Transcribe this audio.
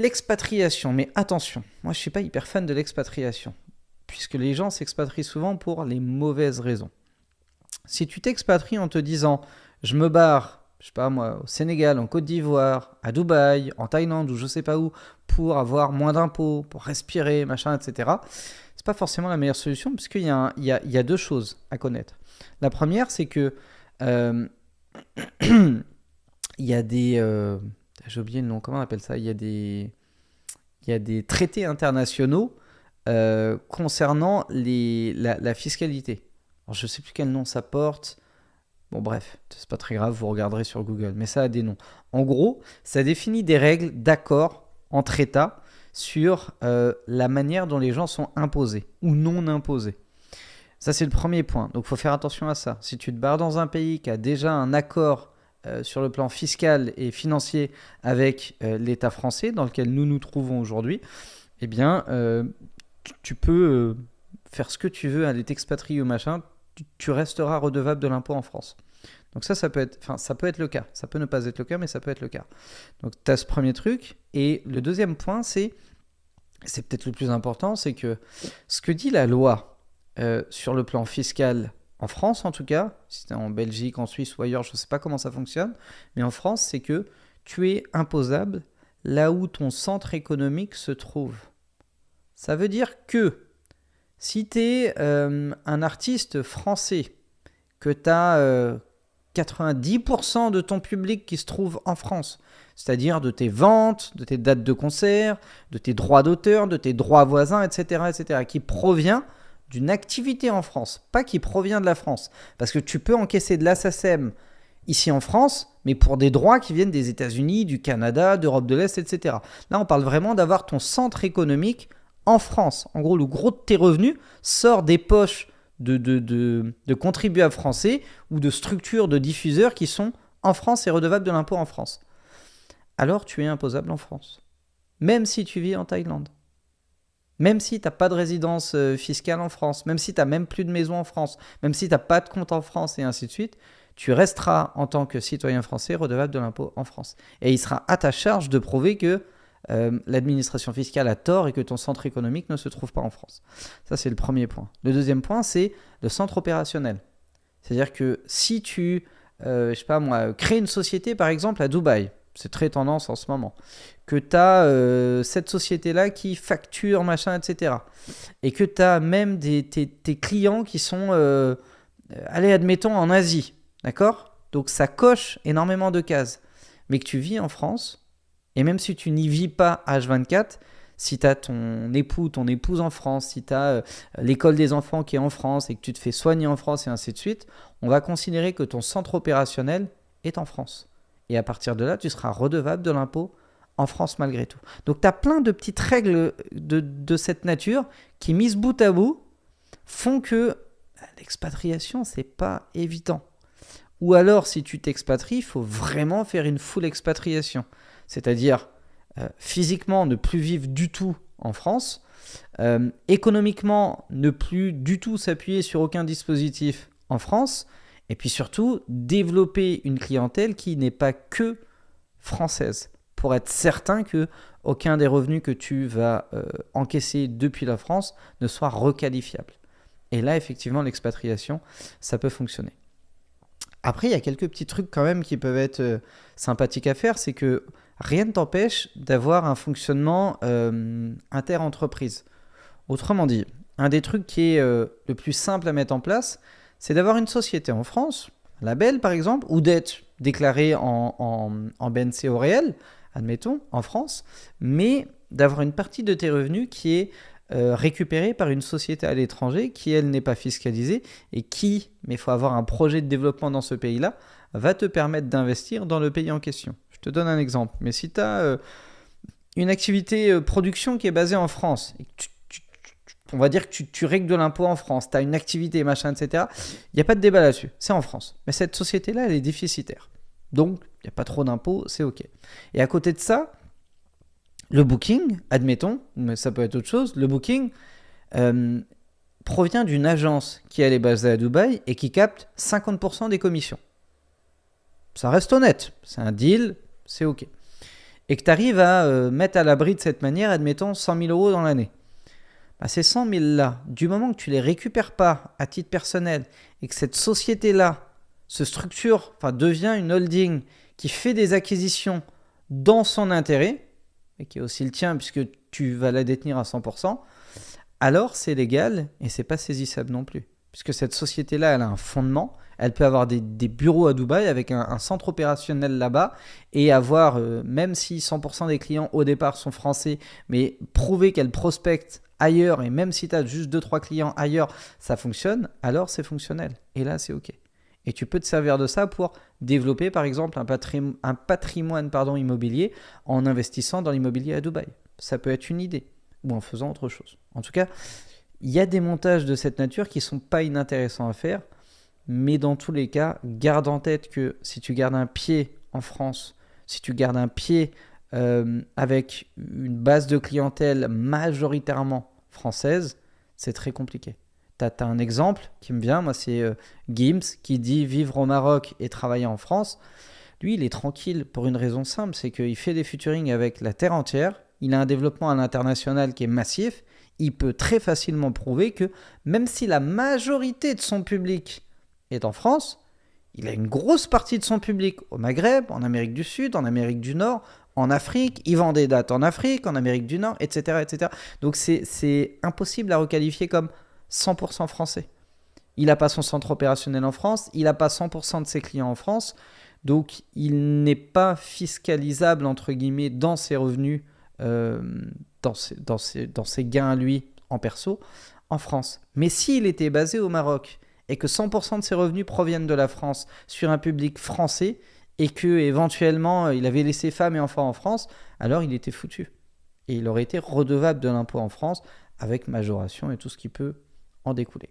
L'expatriation, mais attention, moi je suis pas hyper fan de l'expatriation, puisque les gens s'expatrient souvent pour les mauvaises raisons. Si tu t'expatries en te disant je me barre, je sais pas moi, au Sénégal, en Côte d'Ivoire, à Dubaï, en Thaïlande ou je sais pas où, pour avoir moins d'impôts, pour respirer, machin, etc., c'est pas forcément la meilleure solution, puisqu'il y a, il y a deux choses à connaître. La première, c'est que euh, il y a des. J'ai oublié le nom, comment on appelle ça? Il y a des traités internationaux concernant la fiscalité. Alors, je ne sais plus quel nom ça porte. Bon, bref, c'est pas très grave, vous regarderez sur Google, mais ça a des noms. En gros, ça définit des règles d'accord entre États sur la manière dont les gens sont imposés ou non imposés. Ça, c'est le premier point. Donc, il faut faire attention à ça. Si tu te barres dans un pays qui a déjà un accord sur le plan fiscal et financier avec l'État français dans lequel nous nous trouvons aujourd'hui, eh bien, tu peux faire ce que tu veux, aller t'expatrier ou machin, tu resteras redevable de l'impôt en France. Donc ça peut être le cas. Ça peut ne pas être le cas, mais ça peut être le cas. Donc tu as ce premier truc. Et le deuxième point, c'est peut-être le plus important, c'est que ce que dit la loi sur le plan fiscal, en France en tout cas, si c'est en Belgique, en Suisse ou ailleurs, je ne sais pas comment ça fonctionne, mais en France, c'est que tu es imposable là où ton centre économique se trouve. Ça veut dire que si tu es un artiste français, que tu as 90% de ton public qui se trouve en France, c'est-à-dire de tes ventes, de tes dates de concert, de tes droits d'auteur, de tes droits voisins, etc., qui provient d'une activité en France, pas qui provient de la France. Parce que tu peux encaisser de la SACEM ici en France, mais pour des droits qui viennent des États-Unis, du Canada, d'Europe de l'Est, etc. Là, on parle vraiment d'avoir ton centre économique en France. En gros, le gros de tes revenus sort des poches de contribuables français ou de structures de diffuseurs qui sont en France et redevables de l'impôt en France. Alors, tu es imposable en France. Même si tu vis en Thaïlande. Même si tu n'as pas de résidence fiscale en France, même si tu n'as même plus de maison en France, même si tu n'as pas de compte en France et ainsi de suite, tu resteras en tant que citoyen français redevable de l'impôt en France. Et il sera à ta charge de prouver que l'administration fiscale a tort et que ton centre économique ne se trouve pas en France. Ça, c'est le premier point. Le deuxième point, c'est le centre opérationnel. C'est-à-dire que si tu, crées une société, par exemple, à Dubaï, c'est très tendance en ce moment, que tu as cette société-là qui facture, machin, etc. Et que tu as même tes clients qui sont, allez, admettons, en Asie, d'accord ? Donc ça coche énormément de cases. Mais que tu vis en France, et même si tu n'y vis pas H24, si tu as ton époux, ton épouse en France, si tu as l'école des enfants qui est en France et que tu te fais soigner en France et ainsi de suite, on va considérer que ton centre opérationnel est en France. Et à partir de là, tu seras redevable de l'impôt en France malgré tout. Donc tu as plein de petites règles de cette nature qui, mises bout à bout, font que l'expatriation, c'est pas évident. Ou alors, si tu t'expatries, il faut vraiment faire une full expatriation. C'est-à-dire, physiquement, ne plus vivre du tout en France, économiquement, ne plus du tout s'appuyer sur aucun dispositif en France, et puis surtout, développer une clientèle qui n'est pas que française, pour être certain que aucun des revenus que tu vas encaisser depuis la France ne soit requalifiable. Et là, effectivement, l'expatriation, ça peut fonctionner. Après, il y a quelques petits trucs quand même qui peuvent être sympathiques à faire, c'est que rien ne t'empêche d'avoir un fonctionnement inter-entreprise. Autrement dit, un des trucs qui est le plus simple à mettre en place, c'est d'avoir une société en France, un label par exemple, ou d'être déclaré en BNC au réel, admettons, en France, mais d'avoir une partie de tes revenus qui est récupérée par une société à l'étranger qui, elle, n'est pas fiscalisée et qui, mais il faut avoir un projet de développement dans ce pays-là, va te permettre d'investir dans le pays en question. Je te donne un exemple, mais si tu as une activité production qui est basée en France, et que on va dire que tu règles de l'impôt en France, tu as une activité, machin, etc., il n'y a pas de débat là-dessus, c'est en France. Mais cette société-là, elle est déficitaire. Donc, il n'y a pas trop d'impôts, c'est OK. Et à côté de ça, le booking, admettons, mais ça peut être autre chose, le booking provient d'une agence qui elle est basée à Dubaï et qui capte 50% des commissions. Ça reste honnête, c'est un deal, c'est OK. et que tu arrives à mettre à l'abri de cette manière, admettons, 100 000 euros dans l'année. Bah, ces 100 000 là, du moment que tu les récupères pas à titre personnel et que cette société-là se structure, enfin devient une holding qui fait des acquisitions dans son intérêt, et qui est aussi le tien puisque tu vas la détenir à 100%, alors c'est légal et c'est pas saisissable non plus. Puisque cette société-là, elle a un fondement, elle peut avoir des bureaux à Dubaï avec un centre opérationnel là-bas et avoir, même si 100% des clients au départ sont français, mais prouver qu'elle prospecte ailleurs, et même si tu as juste 2-3 clients ailleurs, ça fonctionne, alors c'est fonctionnel. Et là, c'est OK. Et tu peux te servir de ça pour développer, par exemple, un patrimoine immobilier en investissant dans l'immobilier à Dubaï. Ça peut être une idée, ou en faisant autre chose. En tout cas, il y a des montages de cette nature qui ne sont pas inintéressants à faire, mais dans tous les cas, garde en tête que si tu gardes un pied en France, si tu gardes un pied avec une base de clientèle majoritairement française, c'est très compliqué. Tu as un exemple qui me vient, moi c'est Gims qui dit vivre au Maroc et travailler en France. Lui, il est tranquille pour une raison simple, c'est qu'il fait des featuring avec la terre entière, il a un développement à l'international qui est massif, il peut très facilement prouver que même si la majorité de son public est en France, il a une grosse partie de son public au Maghreb, en Amérique du Sud, en Amérique du Nord, en Afrique, il vend des dates en Afrique, en Amérique du Nord, etc. etc. Donc c'est impossible à requalifier comme 100% français. Il n'a pas son centre opérationnel en France, il n'a pas 100% de ses clients en France, donc il n'est pas fiscalisable entre guillemets dans ses revenus, dans ses gains à lui en perso, en France. Mais s'il était basé au Maroc et que 100% de ses revenus proviennent de la France sur un public français et que éventuellement il avait laissé femmes et enfants en France, alors il était foutu. Et il aurait été redevable de l'impôt en France avec majoration et tout ce qui peut en découler.